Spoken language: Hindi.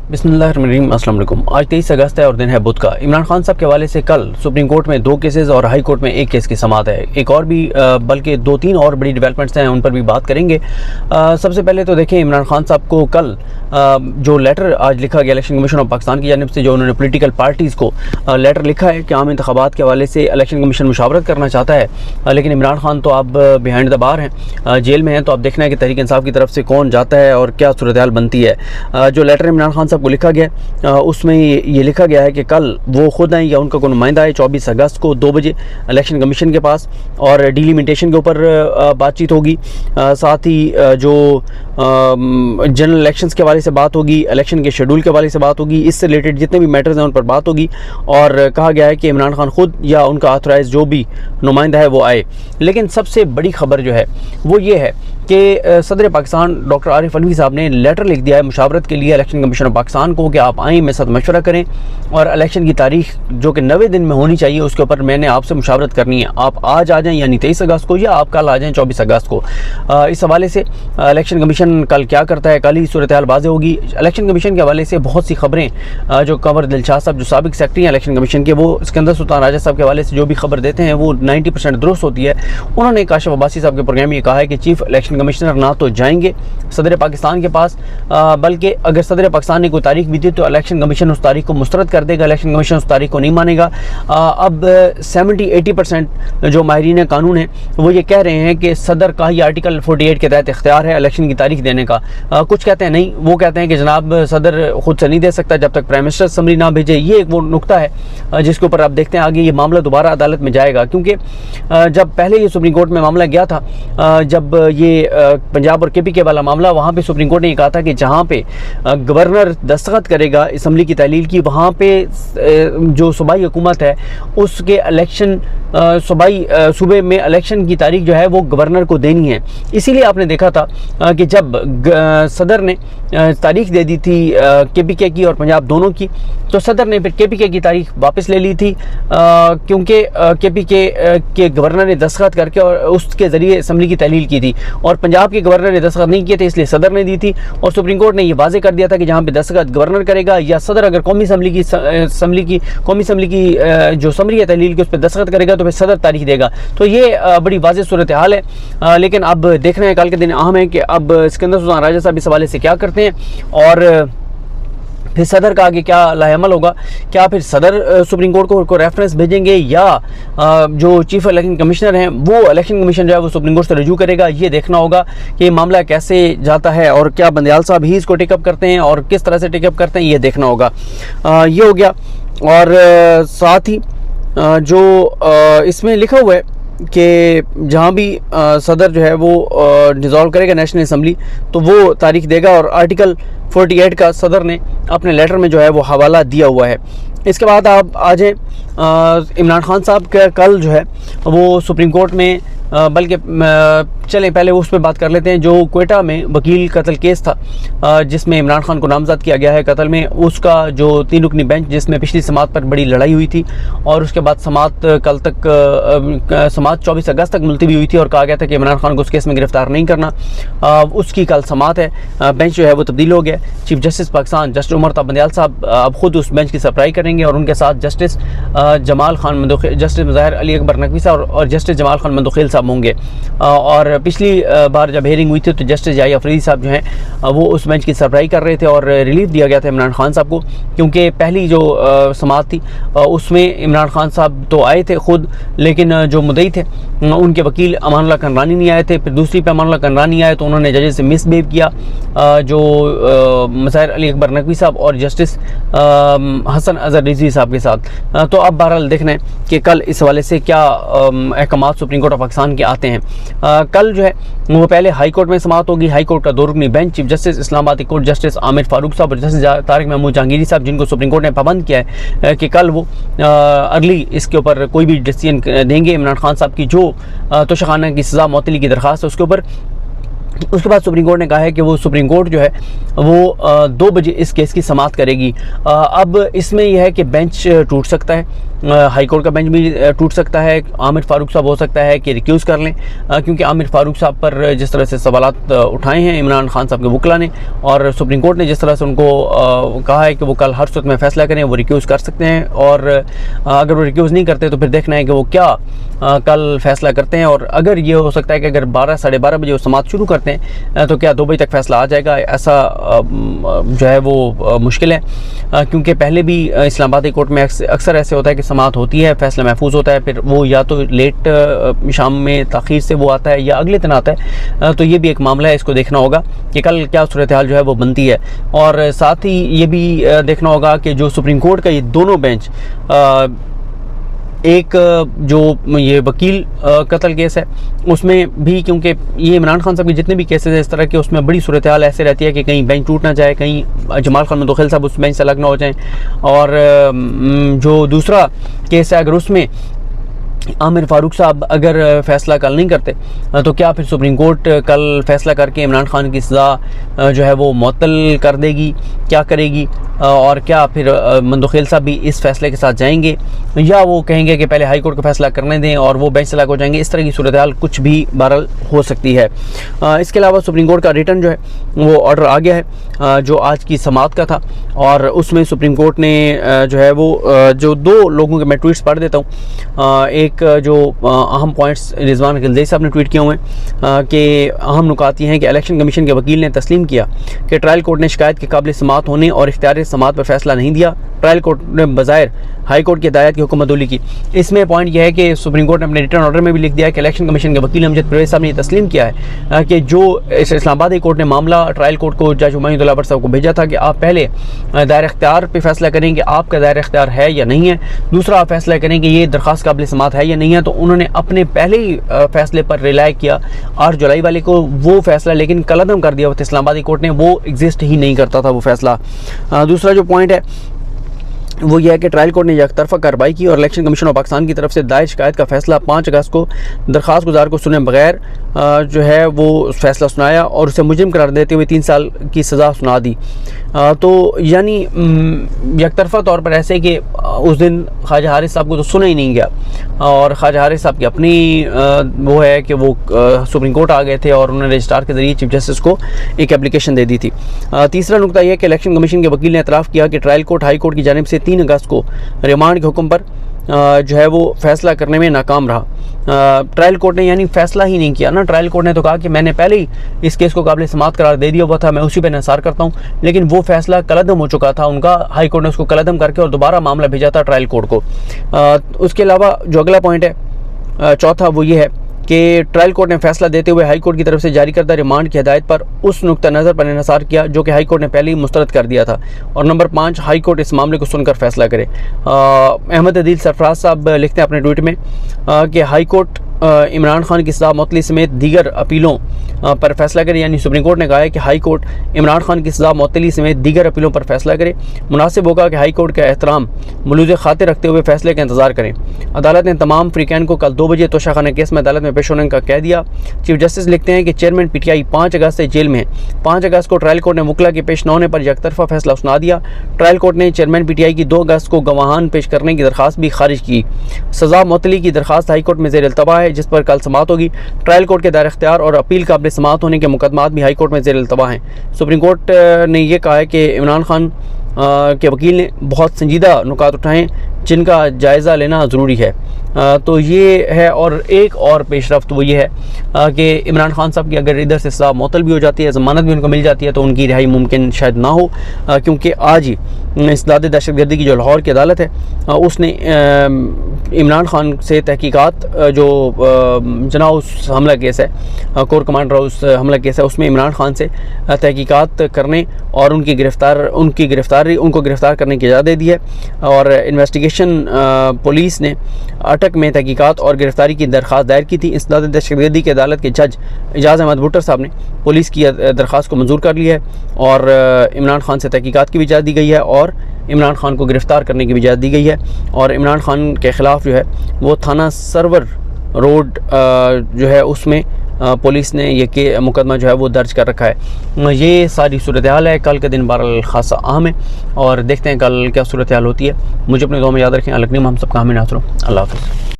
बिस्मिल्लाहिर्रहमानिर्रहीम। अस्सलाम वालेकुम। आज 23 अगस्त है और दिन है बुध का। इमरान खान साहब के हवाले से कल सुप्रीम कोर्ट में 2 केसेस और हाई कोर्ट में 1 केस की समाअत है। एक और भी बल्कि 2-3 और बड़ी डेवलपमेंट्स हैं, उन पर भी बात करेंगे। सबसे पहले तो देखें, इमरान खान साहब को कल जो लेटर आज लिखा गया इलेक्शन कमीशन ऑफ पाकिस्तान की जानिब से, जो उन्होंने पोलिटिकल पार्टीज़ को लेटर लिखा है कि आम इंतखाबात के हवाले से इलेक्शन कमीशन मुशावरत करना चाहता है, लेकिन इमरान खान तो अब बिहाइंड द बार हैं, जेल में हैं। तो अब देखना है कि तहरीक इंसाफ की तरफ से कौन जाता है और क्या सूरत हाल बनती है। जो लेटर इमरान खान साहब को लिखा गया, उसमें ये लिखा गया है कि कल वो खुद आए या उनका कोई नुमाइंदा है 24 अगस्त को 2 बजे इलेक्शन कमीशन के पास, और डिलिमिटेशन के ऊपर बातचीत होगी। साथ ही जो जनरल इलेक्शंस के हवाले से बात होगी, इलेक्शन के शेड्यूल के हवाले से बात होगी, इससे रिलेटेड जितने भी मैटर्स हैं उन पर बात होगी। और कहा गया है कि इमरान खान खुद या उनका ऑथराइज जो भी नुमाइंदा है वो आए। लेकिन सबसे बड़ी खबर जो है वो ये है कि सदर पाकिस्तान डॉक्टर आरिफ अलवी साहब ने लेटर लिख दिया है मुशावरत के लिए इलेक्शन कमीशन ऑफ पाकिस्तान को कि आप आएँ, मेरे साथ मशवरा करें और इलेक्शन की तारीख जो कि 90 दिन में होनी चाहिए उसके ऊपर मैंने आपसे मुशावरत करनी है। आप आज आ जाएँ यानी 23 अगस्त को, या आप कल आ जाएँ 24 अगस्त को। इस हवाले से इलेक्शन कमीशन कल क्या करता है, कल ही सूरत हाल वाज़ेह होगी। इलेक्शन कमीशन के हवाले से बहुत सी खबरें जो कंवर दिलशाद साहब जो साबिक सेक्रेटरी हैं इलेक्शन कमीशन के, वो सिकंदर सुल्तान राजा साहब के हवाले से जो भी खबर देते हैं वो 90% दुरुस्त होती है। उन्होंने काशिफ अब्बासी साहब के प्रोग्राम में ये कहा है कि चीफ इलेक्शन कमिश्नर ना तो जाएंगे सदर पाकिस्तान के पास, बल्कि अगर सदर पाकिस्तान ने कोई तारीख भी दी तो इलेक्शन कमीशन उस तारीख को मुस्तरद कर देगा, इलेक्शन कमीशन उस तारीख को नहीं मानेगा। अब 70-80% जो माहिरीन कानून हैं वो ये कह रहे हैं कि सदर का ही आर्टिकल 48 के तहत इख्तियार है इलेक्शन की तारीख देने का। कुछ कहते हैं नहीं, वो कहते हैं कि जनाब सदर खुद से नहीं दे सकता जब तक प्राइम मिनिस्टर समरी ना भेजे। ये एक वो नुकता है जिसके ऊपर आप देखते हैं आगे ये मामला दोबारा अदालत में जाएगा, क्योंकि जब पहले ये सुप्रीम कोर्ट में मामला गया था, जब ये पंजाब और KPK वाला मामला, वहाँ पे सुप्रीम कोर्ट ने कहा था कि जहाँ पे गवर्नर दस्तखत करेगा असम्बली की तहलील की, वहाँ पे जो सूबाई हुकूमत है उसके इलेक्शन सूबे में इलेक्शन की तारीख जो है वो गवर्नर को देनी है। इसीलिए आपने देखा था कि जब सदर ने तारीख दे दी थी KPK की और पंजाब दोनों की, तो सदर ने फिर KPK की तारीख वापस ले ली थी, क्योंकि KPK के गवर्नर ने दस्तखत करके और उसके ज़रिए असम्बली की तहलील की थी, और पंजाब के गवर्नर ने दस्तखत नहीं किए थे इसलिए सदर ने दी थी। और सुप्रीम कोर्ट ने ये वाज़ेह कर दिया था कि जहाँ पे दस्तखत गवर्नर करेगा या सदर अगर कौमी असम्बली की जो समरी है तहलील की उस पर दस्तखत करेगा तो फिर सदर तारीख देगा। तो ये बड़ी वाज़ेह सूरत हाल है। लेकिन अब देखना है, कल के दिन अहम है कि अब सिकंदर सुल्तान राजा साहब इस हवाले से क्या करते हैं और फिर सदर का आगे क्या लाएअमल होगा। क्या फिर सदर सुप्रीम कोर्ट को रेफरेंस भेजेंगे या जो चीफ इलेक्शन कमिश्नर हैं वो इलेक्शन कमीशन जो है वो सुप्रीम कोर्ट से रजू करेगा। ये देखना होगा कि ये मामला कैसे जाता है और क्या बंदयाल साहब ही इसको टेकअप करते हैं और किस तरह से टेकअप करते हैं, ये देखना होगा। ये हो गया। और साथ ही जो इसमें लिखा हुआ है कि जहाँ भी सदर जो है वो डिज़ोल्व करेगा नेशनल असम्बली तो वो तारीख देगा, और आर्टिकल 48 का सदर ने अपने लेटर में जो है वो हवाला दिया हुआ है। इसके बाद आप आ जाएँ, इमरान खान साहब का कल जो है वो सुप्रीम कोर्ट में, बल्कि चलें पहले उस पर बात कर लेते हैं। जो क्वेटा में वकील कत्ल केस था जिसमें इमरान खान को नामजद किया गया है कत्ल में, उसका जो 3 रुकनी बेंच जिसमें पिछली समाअत पर बड़ी लड़ाई हुई थी और उसके बाद समाअत कल तक समाअत 24 अगस्त तक मुलतवी हुई थी और कहा गया था कि इमरान खान को उस केस में गिरफ्तार नहीं करना, उसकी कल समाअत है। बेंच जो है वो तब्दील हो गया। Chief justice Pakistan justice Umar Bandial साहब अब खुद उस बेंच की सरबराही करेंगे और उनके साथ जस्टिस जमाल खान मंदोखेल, जस्टिस मुज़ाहिर अली अकबर नकवी साहब और जस्टिस जमाल खान मंदोखेल साहब होंगे। और पिछली बार जब हेयरिंग हुई थी तो जस्टिस याहिया अफरीदी साहब जो हैं वो उस बेंच की सरबराही कर रहे थे और रिलीफ दिया गया था इमरान खान साहब को, क्योंकि पहली जो समाअत थी उसमें इमरान खान साहब तो आए थे खुद, लेकिन जो मुद्दई थे उनके वकील अमानुल्लाह कनरानी नहीं आए थे। फिर दूसरी पे अमानुल्लाह कनरानी आए तो उन्होंने जजेस से मिसबिहेव किया, जो मुज़ाहिर अली अकबर नकवी साहब और जस्टिस हसन अजहर रिजवी साहब के साथ। तो अब बहरहाल देखना है कि कल इस हवाले से क्या अहकाम सुप्रीम कोर्ट ऑफ पाकिस्तान के आते हैं। कल जो है वो पहले हाई कोर्ट में समाअत होगी। हाई कोर्ट का 2 रुकनी bench chief justice Islamabad court justice Aamir Farooq साहब और जस्टिस तारिक महमूद जहांगीरी साहब, जिनको सुप्रीम कोर्ट ने पाबंद किया है कि कल वो अर्ली इसके ऊपर कोई भी डिसीजन देंगे। इमरान खान साहब की जो तोशाखाना की सज़ा मुअत्तली की दरख्वास्त है उसके ऊपर उसके बाद सुप्रीम कोर्ट ने कहा है कि वो सुप्रीम कोर्ट जो है वो 2 बजे इस केस की समाअत करेगी। अब इसमें यह है कि बेंच टूट सकता है, हाई कोर्ट का बेंच भी टूट सकता है। आमिर फारूक साहब हो सकता है कि रिक्यूज़ कर लें, क्योंकि आमिर फारूक साहब पर जिस तरह से सवालात उठाए हैं इमरान खान साहब के वकला ने, और सुप्रीम कोर्ट ने जिस तरह से उनको कहा है कि वो कल हर सूरत में फ़ैसला करें, वो रिक्यूज़ कर सकते हैं। और अगर वो रिक्यूज़ नहीं करते तो फिर देखना है कि वो क्या कल फैसला करते हैं। और अगर ये हो सकता है कि अगर 12 साढ़े 12 बजे वो समाअत शुरू करते हैं तो क्या 2 बजे तक फ़ैसला आ जाएगा, ऐसा जो है वो मुश्किल है, क्योंकि पहले भी इस्लामाबाद हाई कोर्ट में अक्सर ऐसे होता है कि समाअत होती है, फ़ैसला महफूज होता है, फिर वो या तो लेट शाम में ताख़ीर से वो आता है या अगले दिन आता है। तो ये भी एक मामला है, इसको देखना होगा कि कल क्या सूरत हाल जो है वो बनती है। और साथ ही ये भी देखना होगा कि जो सुप्रीम कोर्ट का ये दोनों बेंच, एक जो ये वकील कत्ल केस है उसमें भी, क्योंकि ये इमरान खान साहब के जितने भी केसेस हैं इस तरह के, उसमें बड़ी सूरत हाल ऐसे रहती है कि कहीं बेंच टूट ना जाए, कहीं जमाल खान मुदखिल साहब उस बेंच से अलग ना हो जाएं। और जो दूसरा केस है, अगर उसमें आमिर फारूक साहब अगर फ़ैसला कल नहीं करते तो क्या फिर सुप्रीम कोर्ट कल फ़ैसला करके इमरान खान की सज़ा जो है वो मुअत्तल कर देगी, क्या करेगी? और क्या फिर मुदखिल साहब भी इस फैसले के साथ जाएंगे, या वो कहेंगे कि पहले हाई कोर्ट का फ़ैसला करने दें और वो बेंच से अलग हो जाएंगे? इस तरह की सूरत हाल कुछ भी बहरहाल हो सकती है। इसके अलावा सुप्रीम कोर्ट का रिटर्न जो है वो ऑर्डर आ गया है जो आज की समाअत का था, और उसमें सुप्रीम कोर्ट ने जो है वो जो 2 लोगों के मैं ट्वीट्स पढ़ देता हूँ। एक जो अहम पॉइंट्स रिजवान गिलज़ई साहब ने ट्वीट किए हुए हैं कि अहम नुकात ये हैं कि इलेक्शन कमीशन के वकील ने तस्लीम किया कि ट्रायल कोर्ट ने शिकायत के काबिल समाअत होने और इख्तियार समाअत पर फैसला नहीं दिया। ट्रायल कोर्ट ने बज़ाहिर हाई कोर्ट की हिदायत की हुक्म अदौली की। इसमें पॉइंट यह है कि सुप्रीम कोर्ट ने अपने रिटर्न ऑर्डर में भी लिख दिया है कि इलेक्शन कमीशन के वकील अमजद परवेज़ साहब ने तस्लीम किया है कि जो इस्लामाबाद हाई कोर्ट ने मामला ट्रायल कोर्ट को जज हुमायूं दुलावर साहब को भेजा था कि आप पहले दायर इख्तियार पर फैसला करें कि आपका दायर इख्तियार है या नहीं है, दूसरा आप फैसला करें कि ये दरख्वास्त काबिल समाअत है या नहीं है। तो उन्होंने अपने पहले ही फैसले पर रिलाय किया 8 जुलाई वाले को, वो फैसला लेकिन कलअदम कर दिया इस्लामाबाद हाई कोर्ट ने, वो एग्जिस्ट ही नहीं करता था वो फैसला। दूसरा जो पॉइंट है वो यह है कि ट्रायल कोर्ट ने एकतरफा कार्रवाई की और इलेक्शन कमीशन ऑफ पाकिस्तान की तरफ से दायर शिकायत का फैसला 5 अगस्त को दरख्वास्त गुजार को सुने बगैर जो है वो फैसला सुनाया और उसे मुजरिम करार देते हुए 3 साल की सज़ा सुना दी। तो यानी एकतरफा तौर पर ऐसे कि उस दिन ख्वाजा हारिस साहब को तो सुना ही नहीं गया, और ख्वाजा हारिस साहब की अपनी वो है कि वो सुप्रीम कोर्ट आ गए थे और उन्होंने रजिस्ट्रार के ज़रिए चीफ जस्टिस को एक एप्लीकेशन दे दी थी। तीसरा नुकता यह है कि इलेक्शन कमीशन के वकील ने एतराफ़ किया कि ट्रायल कोर्ट हाई कोर्ट की जानिब से 3 अगस्त को रिमांड के हुक्म पर जो है वो फैसला करने में नाकाम रहा। ट्रायल कोर्ट ने यानी फ़ैसला ही नहीं किया ना। ट्रायल कोर्ट ने तो कहा कि मैंने पहले ही इस केस को काबिल समाअत करार दे दिया हुआ था, मैं उसी पर निसार करता हूँ, लेकिन वो फैसला कलअदम हो चुका था उनका। हाई कोर्ट ने उसको कलअदम करके और दोबारा मामला भेजा था ट्रायल कोर्ट को। उसके अलावा जो अगला पॉइंट है चौथा, वो ये है कि ट्रायल कोर्ट ने फैसला देते हुए हाई कोर्ट की तरफ से जारी करदा रिमांड की हिदायत पर उस नुक्ता नज़र पर इंसार किया जो कि हाई कोर्ट ने पहले ही मुस्तरद कर दिया था। और नंबर 5, हाई कोर्ट इस मामले को सुनकर फैसला करे। अहमद अदील सरफराज साहब लिखते हैं अपने ट्वीट में कि हाई कोर्ट इमरान खान की सज़ा मुअत्तली समेत दीगर अपीलों पर फैसला करे। यानी सुप्रीम कोर्ट ने कहा है कि हाई कोर्ट इमरान खान की सज़ा मुअत्तली समेत दीगर अपीलों पर फैसला करे। मुनासिब होगा कि हाई कोर्ट का एहतराम मुलूज़ खातिर रखते हुए फैसले का इंतजार करें। अदालत ने तमाम फ्रीकैन को कल 2 बजे तोशाखाना केस में अदालत में पेश होने का कह दिया। चीफ जस्टिस लिखते हैं कि चेयरमैन PTI 5 अगस्त से जेल में है। 5 अगस्त को ट्रायल कोर्ट ने मुकला के पेश न होने पर एकतरफा फैसला सुना दिया। ट्रायल कोर्ट ने चेयरमैन PTI की 2 अगस्त को गवाहान पेश करने की दरख्वास्त भी खारिज की। सज़ा मुअत्तली की दरख्वास्त हाई कोर्ट में ज़ेर इल्तवा है, जिस पर कल समाअत होगी। ट्रायल कोर्ट के दायर इख्तियार और अपील काबिल समाअत होने के मुकदमात भी हाई कोर्ट में ज़ेर इल्तवा हैं। सुप्रीम कोर्ट ने यह कहा है कि इमरान खान के वकील ने बहुत संजीदा नुकात उठाएँ जिनका जायज़ा लेना ज़रूरी है। तो ये है। और एक और पेशरफ्त वो ये है कि इमरान खान साहब की अगर इधर से सज़ा मुअत्तल भी हो जाती है, ज़मानत भी उनको मिल जाती है, तो उनकी रिहाई मुमकिन शायद ना हो, क्योंकि आज ही इंसदाद दहशतगर्दी की जो लाहौर की अदालत है उसने इमरान खान से तहकीकात जो जना उस हमला केस है, कोर कमांडर उस हमला केस है, उसमें इमरान खान से तहकीकात करने और उनको गिरफ़्तार करने की इजाज़त दे दी है। और इन्वेस्टिगेशन पुलिस ने अटक में तहकीकात और गिरफ्तारी की दरख्वास्त दायर की थी। इंसदाद दहशतगर्दी की अदालत के जज एजाज़ अहमद भुट्टर साहब ने पुलिस की दरख्वास्त को मंजूर कर लिया है और इमरान खान से तहकीकात की भी इजाज़त दी गई है और इमरान खान को गिरफ़्तार करने की भी इजाज़त दी गई है। और इमरान खान के ख़िलाफ़ जो है वो थाना सरवर रोड जो है उसमें पुलिस ने ये मुकदमा जो है वो दर्ज कर रखा है। ये सारी सूरत हाल है। कल के दिन बहरहाल खासा अहम है और देखते हैं कल क्या सूरत हाल होती है। मुझे अपने दुआ में याद रखें। अलग नहीं, हम सबका हमें नासरो। अल्लाह हाफ़िज़।